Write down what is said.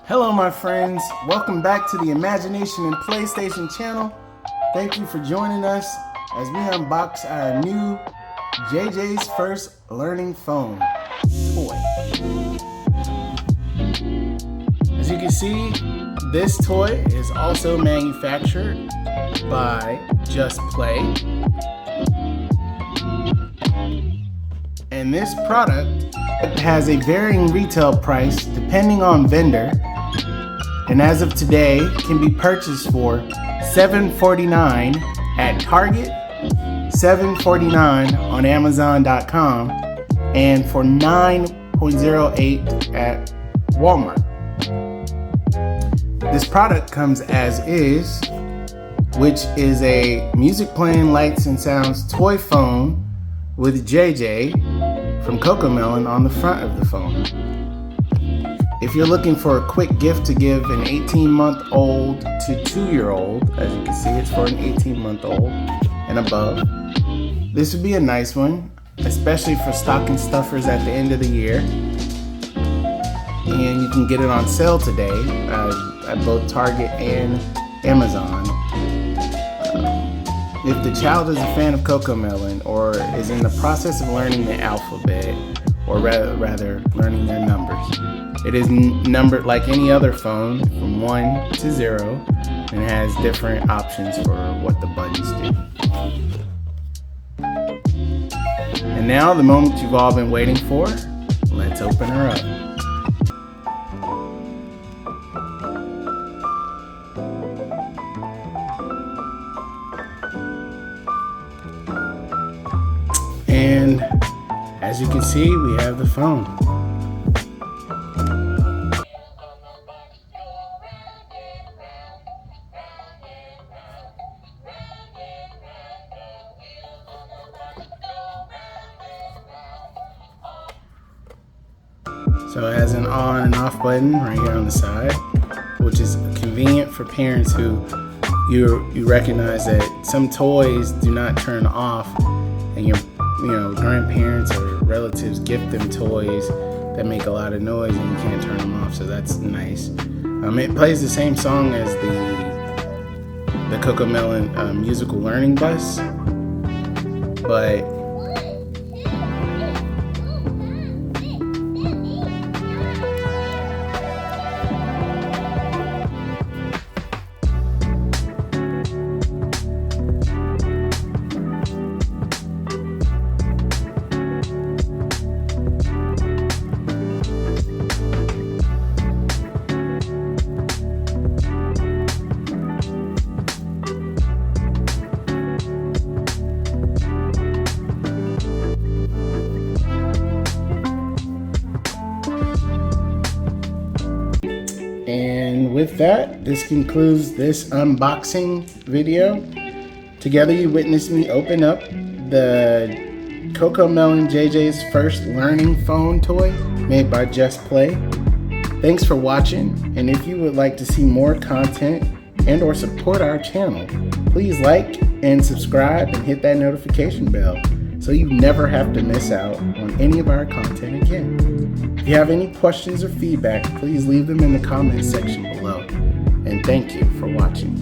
Hello my friends, welcome back to the Imagination and PlayStation channel. Thank you for joining us as we unbox our new JJ's First Learning Phone toy. As you can see, this toy is also manufactured by Just Play. And this product has a varying retail price depending on vendor, and as of today can be purchased for $7.49 at Target, $7.49 on Amazon.com, and for $9.08 at Walmart. This product comes as is, which is a music playing lights and sounds toy phone with JJ from CoComelon on the front of the phone. If you're looking for a quick gift to give an 18-month-old to 2-year-old, as you can see, it's for an 18-month-old and above. This would be a nice one, especially for stocking stuffers at the end of the year. And you can get it on sale today at both Target and Amazon. If the child is a fan of CoComelon or is in the process of learning the alphabet, or rather learning their numbers, it is numbered like any other phone from 1 to 0 and has different options for what the buttons do. And now the moment you've all been waiting for, let's open her up. And as you can see, we have the phone. So it has an on and off button right here on the side, which is convenient for parents who you recognize that some toys do not turn off, and your grandparents or relatives gift them toys that make a lot of noise and you can't turn them off, so that's nice. It plays the same song as the CoComelon musical learning bus, but and with that, this concludes this unboxing video. Together you witnessed me open up the CoComelon JJ's First Learning Phone toy made by Just Play. Thanks for watching, and if you would like to see more content and or support our channel, please like and subscribe and hit that notification bell so you never have to miss out on any of our content again. If you have any questions or feedback, please leave them in the comments section below. And thank you for watching.